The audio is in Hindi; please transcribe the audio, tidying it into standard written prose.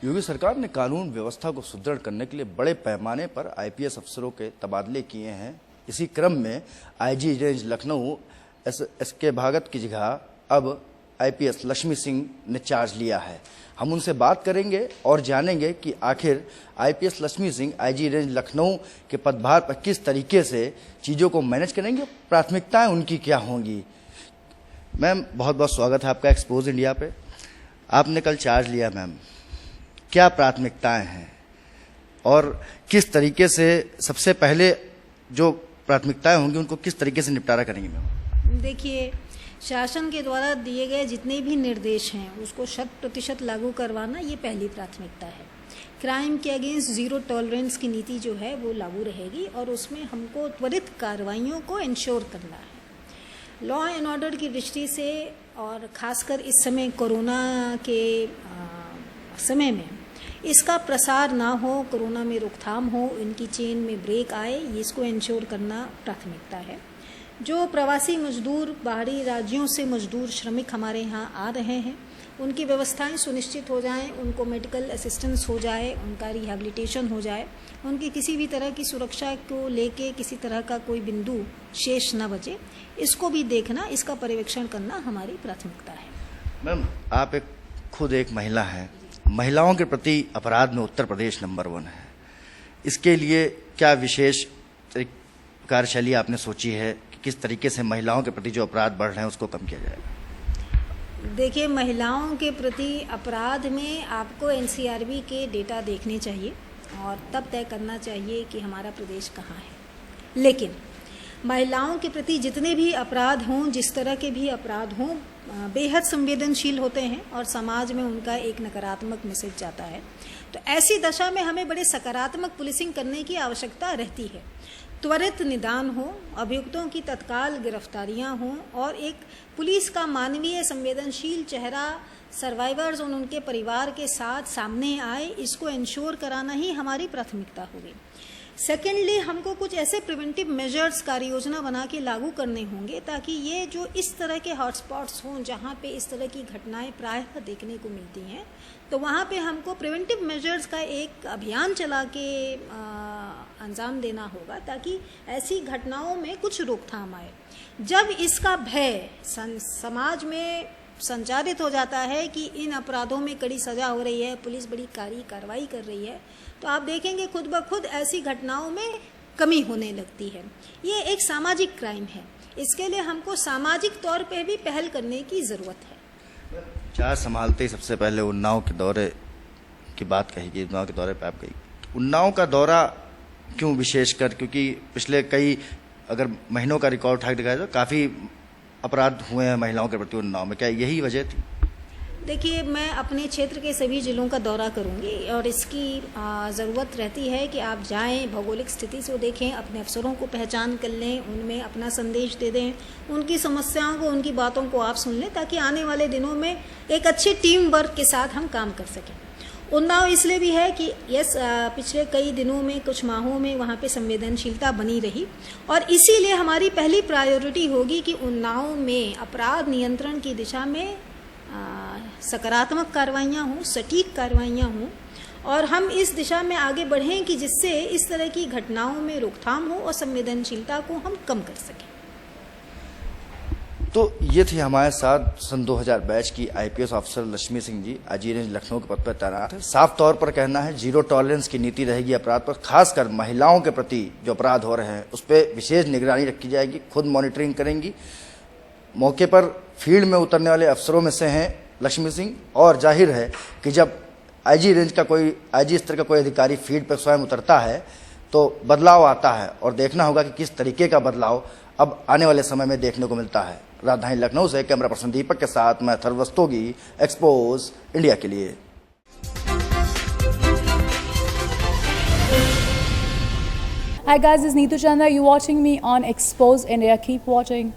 योगी सरकार ने कानून व्यवस्था को सुदृढ़ करने के लिए बड़े पैमाने पर आईपीएस अफसरों के तबादले किए हैं। इसी क्रम में आईजी रेंज लखनऊ एसके भागत की जगह अब आईपीएस लक्ष्मी सिंह ने चार्ज लिया है। हम उनसे बात करेंगे और जानेंगे कि आखिर IPS Lakshmi Singh IG range Lucknow के पदभार पर किस तरीके से चीज़ों को मैनेज करेंगे, प्राथमिकताएं उनकी क्या होंगी। मैम, बहुत बहुत स्वागत है आपका एक्सपोज इंडिया पे। आपने कल चार्ज लिया मैम, क्या प्राथमिकताएं हैं और किस तरीके से सबसे पहले जो प्राथमिकताएं होंगी उनको किस तरीके से निपटारा करेंगी मैम? देखिए, शासन के द्वारा दिए गए जितने भी निर्देश हैं उसको 100% लागू करवाना ये पहली प्राथमिकता है। क्राइम के अगेंस्ट जीरो टॉलरेंस की नीति जो है वो लागू रहेगी और उसमें हमको त्वरित कार्रवाइयों को इंश्योर करना है। लॉ एंड ऑर्डर की दृष्टि से और ख़ासकर इस समय कोरोना के समय में इसका प्रसार ना हो, कोरोना में रोकथाम हो, इनकी चेन में ब्रेक आए, इसको इंश्योर करना प्राथमिकता है। जो प्रवासी मजदूर बाहरी राज्यों से मजदूर श्रमिक हमारे यहाँ आ रहे हैं उनकी व्यवस्थाएं सुनिश्चित हो जाएं, उनको मेडिकल असिस्टेंस हो जाए, उनका रिहैबिलिटेशन हो जाए, उनकी किसी भी तरह की सुरक्षा को लेके किसी तरह का कोई बिंदु शेष न बचे, इसको भी देखना, इसका पर्यवेक्षण करना हमारी प्राथमिकता है। मैम, आप खुद एक महिला हैं, महिलाओं के प्रति अपराध में उत्तर प्रदेश नंबर 1 है। इसके लिए क्या विशेष कार्यशैली आपने सोची है कि किस तरीके से महिलाओं के प्रति जो अपराध बढ़ रहे हैं उसको कम किया जाएगा? देखिए, महिलाओं के प्रति अपराध में आपको एनसीआरबी के डेटा देखने चाहिए और तब तय करना चाहिए कि हमारा प्रदेश कहाँ है। लेकिन महिलाओं के प्रति जितने भी अपराध हों, जिस तरह के भी अपराध हों, बेहद संवेदनशील होते हैं और समाज में उनका एक नकारात्मक मैसेज जाता है। तो ऐसी दशा में हमें बड़े सकारात्मक पुलिसिंग करने की आवश्यकता रहती है। त्वरित निदान हो, अभियुक्तों की तत्काल गिरफ्तारियां हों और एक पुलिस का मानवीय संवेदनशील चेहरा सर्वाइवर्स और उनके परिवार के साथ सामने आए, इसको इंश्योर कराना ही हमारी प्राथमिकता होगी। सेकेंडली, हमको कुछ ऐसे प्रिवेंटिव मेजर्स कार्य योजना बना के लागू करने होंगे ताकि ये जो इस तरह के हॉटस्पॉट्स हों जहाँ पे इस तरह की घटनाएं प्रायः देखने को मिलती हैं, तो वहाँ पे हमको प्रिवेंटिव मेजर्स का एक अभियान चला के अंजाम देना होगा ताकि ऐसी घटनाओं में कुछ रोकथाम आए। जब इसका भय समाज में संचारित हो जाता है कि इन अपराधों में कड़ी सजा हो रही है, पुलिस बड़ी कार्रवाई कर रही है, तो आप देखेंगे खुद ब खुद ऐसी घटनाओं में कमी होने लगती है। ये एक सामाजिक क्राइम है, इसके लिए हमको सामाजिक तौर पे भी पहल करने की ज़रूरत है। चार्ज संभालते ही सबसे पहले उन्नाव के दौरे की बात कही, उन्नाव के दौरे पे आप कही, उन्नाव का दौरा क्यों विशेषकर? क्योंकि पिछले कई अगर महीनों का रिकॉर्ड उठा दिखाया तो काफ़ी अपराध हुए हैं महिलाओं के प्रति उन्नाव में, क्या यही वजह थी? देखिए, मैं अपने क्षेत्र के सभी जिलों का दौरा करूंगी और इसकी ज़रूरत रहती है कि आप जाएं, भौगोलिक स्थिति से देखें, अपने अफसरों को पहचान कर लें, उनमें अपना संदेश दे दें, उनकी समस्याओं को, उनकी बातों को आप सुन लें ताकि आने वाले दिनों में एक अच्छी टीम वर्क के साथ हम काम कर सकें। उन्नाव इसलिए भी है कि पिछले कई दिनों में, कुछ माहों में वहाँ पे संवेदनशीलता बनी रही और इसीलिए हमारी पहली प्रायोरिटी होगी कि उन्नाव में अपराध नियंत्रण की दिशा में सकारात्मक कार्रवाइयाँ हों, सटीक कार्रवाइयाँ हों और हम इस दिशा में आगे बढ़ें कि जिससे इस तरह की घटनाओं में रोकथाम हो और संवेदनशीलता को हम कम कर सकें। तो ये थी हमारे साथ सन 2000 बैच की IPS officer Lakshmi Singh ji, IG range Lucknow के पद पर तैनात है। साफ तौर पर कहना है जीरो टॉलरेंस की नीति रहेगी अपराध पर, खासकर महिलाओं के प्रति जो अपराध हो रहे हैं उस पर विशेष निगरानी रखी जाएगी, खुद मॉनिटरिंग करेंगी। मौके पर फील्ड में उतरने वाले अफसरों में से हैं लक्ष्मी सिंह और जाहिर है कि जब आईजी रेंज का कोई, आईजी स्तर का कोई अधिकारी फील्ड पर स्वयं उतरता है तो बदलाव आता है और देखना होगा कि किस तरीके का बदलाव अब आने वाले समय में देखने को मिलता है। राजधानी लखनऊ से कैमरा पर्सन दीपक के साथ मैं अथर्व रस्तोगी, एक्सपोज इंडिया के लिए। Hi guys, this is Neetu Chandra. You're watching me on Expose India. Keep watching.